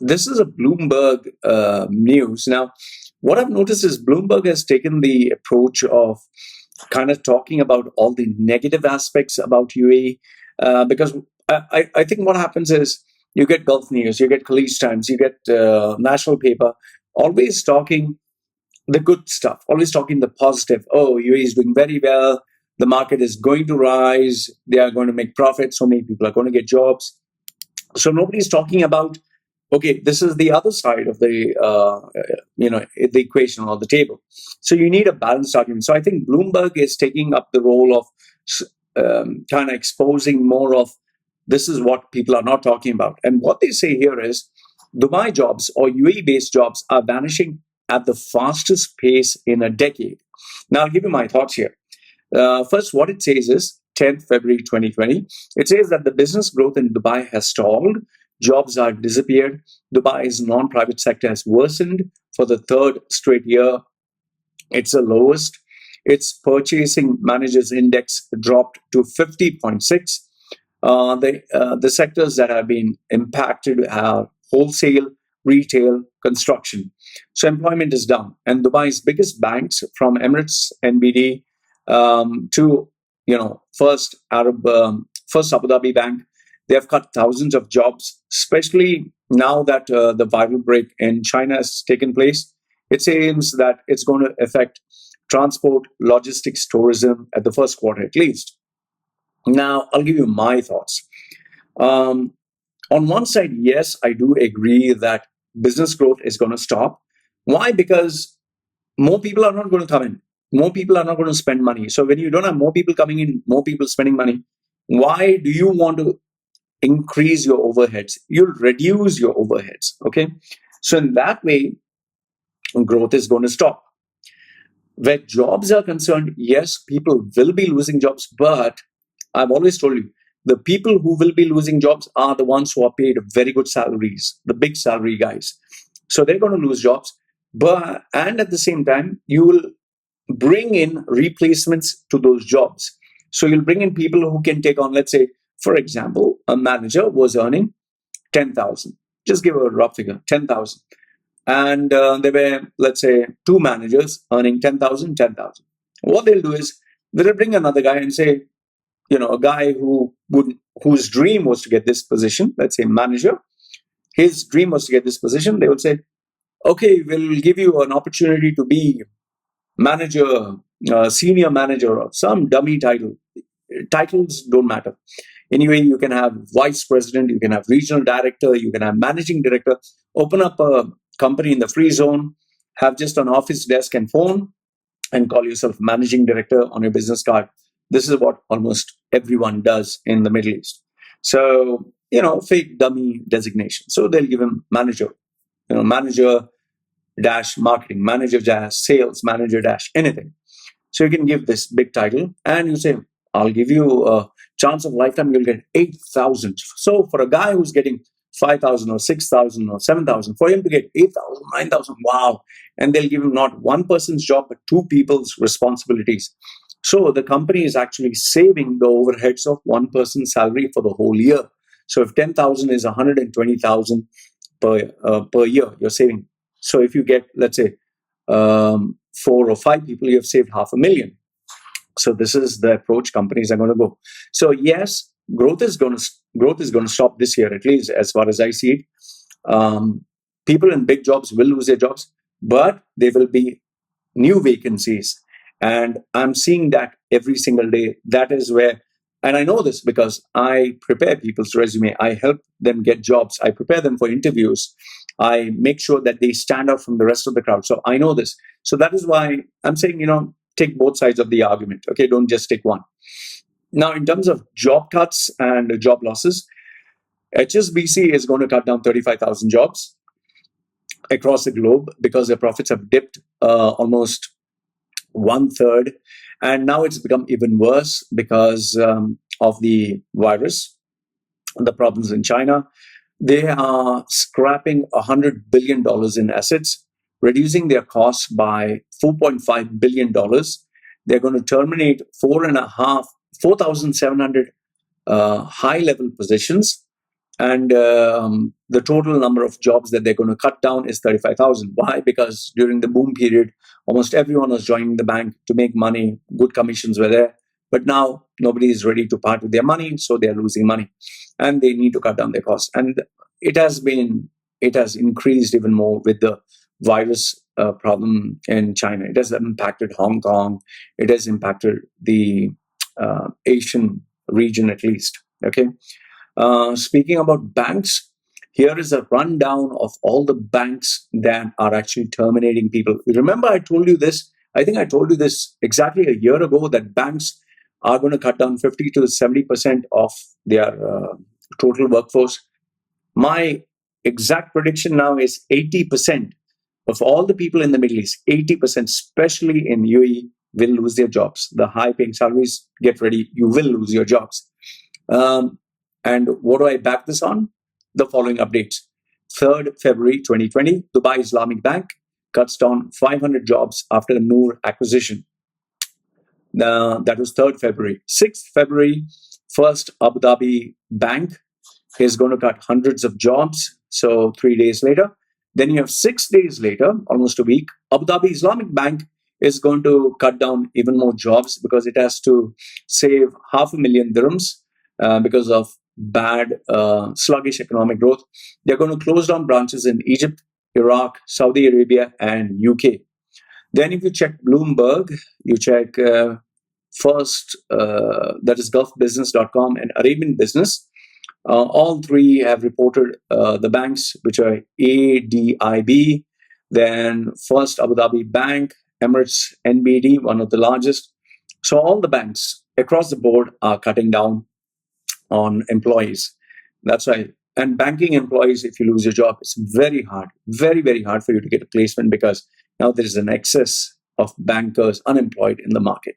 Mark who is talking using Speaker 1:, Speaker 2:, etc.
Speaker 1: This is a Bloomberg news. Now, what I've noticed is Bloomberg has taken the approach of kind of talking about all the negative aspects about UAE, because I think what happens is you get Gulf News, you get Khaleej Times, you get National Paper, always talking the good stuff, always talking the positive. Oh, UAE is doing very well. The market is going to rise. They are going to make profits. So many people are going to get jobs. So nobody's talking about, okay, this is the other side of the equation or the table. So you need a balanced argument. So I think Bloomberg is taking up the role of kind of exposing more of this is what people are not talking about. And what they say here is Dubai jobs or UAE-based jobs are vanishing at the fastest pace in a decade. Now, I'll give you my thoughts here. First, what it says is 10th February 2020. It says that the business growth in Dubai has stalled. Jobs have disappeared. Dubai's non-private sector has worsened for the third straight year. It's the lowest. Its purchasing managers index dropped to 50.6. The sectors that have been impacted are wholesale, retail, construction. So employment is down. And Dubai's biggest banks, from Emirates, NBD, to First Abu Dhabi Bank, they have cut thousands of jobs, especially now that the viral break in China has taken place. It seems that it's going to affect transport, logistics, tourism at the first quarter at least. Now, I'll give you my thoughts. On one side, yes, I do agree that business growth is going to stop. Why? Because more people are not going to come in. More people are not going to spend money. So when you don't have more people coming in, more people spending money, why do you want to increase your overheads? You'll reduce your overheads. Okay. So in that way, growth is going to stop. Where jobs are concerned, yes, people will be losing jobs, but I've always told you, the people who will be losing jobs are the ones who are paid very good salaries, the big salary guys. So they're going to lose jobs. And at the same time, you will bring in replacements to those jobs. So you'll bring in people who can take on, let's say, for example, a manager was earning 10,000. Just give a rough figure, 10,000. And there were, let's say, two managers earning 10,000, 10,000. What they'll do is they'll bring another guy and say, a guy whose dream was to get this position, let's say manager, his dream was to get this position. They will say, okay, we'll give you an opportunity to be manager, senior manager, or some dummy title. Titles don't matter. Anyway, you can have vice president, you can have regional director, you can have managing director. Open up a company in the free zone, have just an office desk and phone, and call yourself managing director on your business card. This is what almost everyone does in the Middle East. So, fake dummy designation. So they'll give him manager, manager dash marketing, manager dash sales, manager dash anything. So you can give this big title and you say, I'll give you a chance of lifetime, you'll get 8,000. So for a guy who's getting 5,000 or 6,000 or 7,000, for him to get 8,000, 9,000, wow. And they'll give him not one person's job, but two people's responsibilities. So the company is actually saving the overheads of one person's salary for the whole year. So if 10,000 is 120,000 per year, you're saving. So if you get, let's say, 4 or 5 people, you have saved 500,000. So this is the approach companies are going to go. So yes, growth is going to stop this year, at least as far as I see it. People in big jobs will lose their jobs, but there will be new vacancies. And I'm seeing that every single day. That is where, and I know this because I prepare people's resume. I help them get jobs. I prepare them for interviews. I make sure that they stand out from the rest of the crowd. So I know this. So that is why I'm saying, take both sides of the argument. Okay, don't just take one. Now, in terms of job cuts and job losses, HSBC is going to cut down 35,000 jobs across the globe because their profits have dipped almost 1/3. And now it's become even worse because of the virus, the problems in China. They are scrapping $100 billion in assets, reducing their costs by $4.5 billion. They're going to terminate 4,700 high-level positions, and the total number of jobs that they're going to cut down is 35,000. Why? Because during the boom period, almost everyone was joining the bank to make money. Good commissions were there. But now nobody is ready to part with their money, so they're losing money. And they need to cut down their costs. And it has increased even more with the virus problem in China. It has impacted Hong Kong. It has impacted the Asian region at least. Okay. Speaking about banks, here is a rundown of all the banks that are actually terminating people. Remember, I told you this. I think I told you this exactly a year ago that banks are going to cut down 50 to 70% of their total workforce. My exact prediction now is 80% of all the people in the Middle East, 80%, especially in UAE, will lose their jobs. The high-paying salaries, get ready, you will lose your jobs. And what do I back this on? The following updates. 3rd February 2020, Dubai Islamic Bank cuts down 500 jobs after the Noor acquisition. That was 3rd February. 6th February, First Abu Dhabi Bank is going to cut hundreds of jobs. So 3 days later. Then you have 6 days later, almost a week, Abu Dhabi Islamic Bank is going to cut down even more jobs because it has to save 500,000 dirhams because of bad, sluggish economic growth. They're going to close down branches in Egypt, Iraq, Saudi Arabia, and UK. Then if you check Bloomberg, you check first, that is gulfbusiness.com and Arabian Business. All three have reported the banks, which are ADIB, then First Abu Dhabi Bank, Emirates NBD, one of the largest. So all the banks across the board are cutting down on employees. That's why. And banking employees, if you lose your job, it's very hard, very, very hard for you to get a placement because now there is an excess of bankers unemployed in the market.